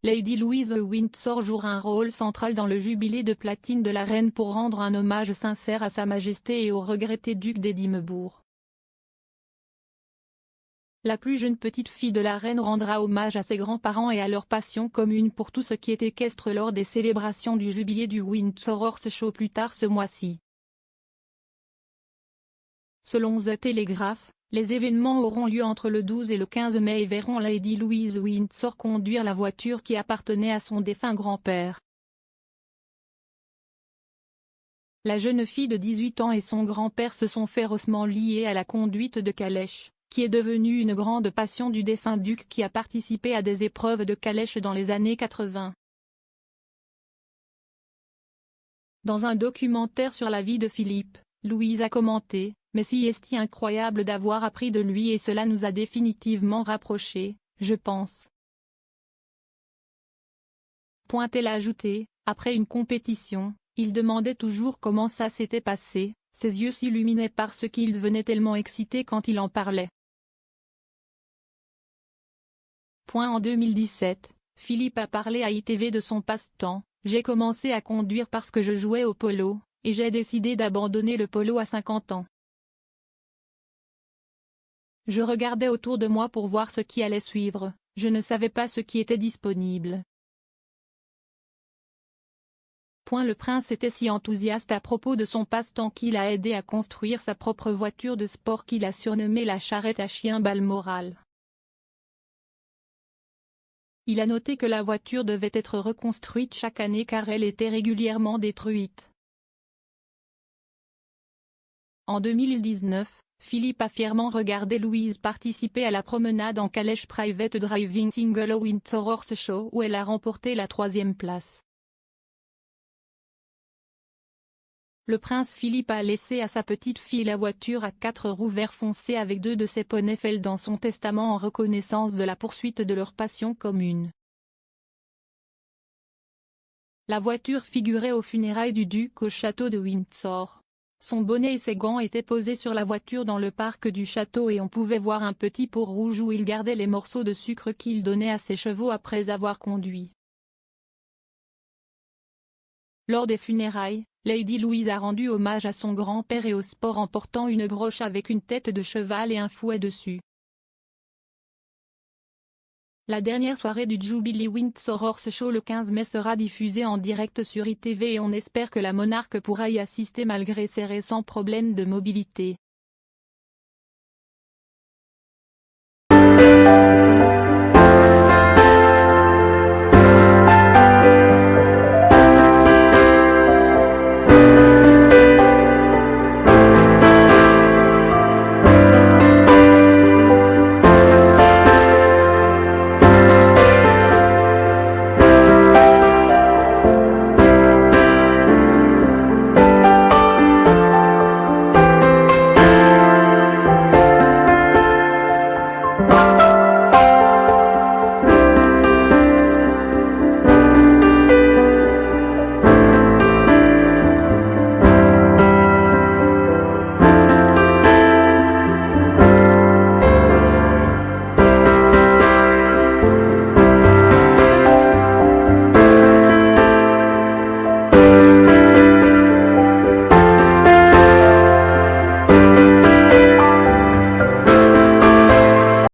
Lady Louise de Windsor jouera un rôle central dans le jubilé de platine de la reine pour rendre un hommage sincère à Sa Majesté et au regretté duc d'Édimbourg. La plus jeune petite fille de la reine rendra hommage à ses grands-parents et à leur passion commune pour tout ce qui est équestre lors des célébrations du jubilé du Windsor Horse Show plus tard ce mois-ci. Selon The Telegraph, les événements auront lieu entre le 12 et le 15 mai et verront Lady Louise Windsor conduire la voiture qui appartenait à son défunt grand-père. La jeune fille de 18 ans et son grand-père se sont férocement liés à la conduite de calèche, qui est devenue une grande passion du défunt duc qui a participé à des épreuves de calèche dans les années 80. Dans un documentaire sur la vie de Philippe, Louise a commenté: « Mais si est-ce incroyable d'avoir appris de lui et cela nous a définitivement rapprochés, je pense. » Elle a ajouté: « Après une compétition, il demandait toujours comment ça s'était passé, ses yeux s'illuminaient parce qu'il devenait tellement excité quand il en parlait. » En 2017, Philippe a parlé à ITV de son passe-temps: « J'ai commencé à conduire parce que je jouais au polo, et j'ai décidé d'abandonner le polo à 50 ans. Je regardais autour de moi pour voir ce qui allait suivre, je ne savais pas ce qui était disponible. » Le prince était si enthousiaste à propos de son passe-temps qu'il a aidé à construire sa propre voiture de sport qu'il a surnommée la charrette à chien Balmoral. Il a noté que la voiture devait être reconstruite chaque année car elle était régulièrement détruite. En 2019, Philippe a fièrement regardé Louise participer à la promenade en calèche Private Driving Single au Windsor Horse Show où elle a remporté la 3e place. Le prince Philippe a laissé à sa petite fille la voiture à 4 roues vert foncé avec 2 de ses poneys Fell dans son testament en reconnaissance de la poursuite de leur passion commune. La voiture figurait aux funérailles du duc au château de Windsor. Son bonnet et ses gants étaient posés sur la voiture dans le parc du château et on pouvait voir un petit pot rouge où il gardait les morceaux de sucre qu'il donnait à ses chevaux après avoir conduit. Lors des funérailles, Lady Louise a rendu hommage à son grand-père et au sport en portant une broche avec une tête de cheval et un fouet dessus. La dernière soirée du Jubilee Windsor Horse Show le 15 mai sera diffusée en direct sur ITV et on espère que la monarque pourra y assister malgré ses récents problèmes de mobilité.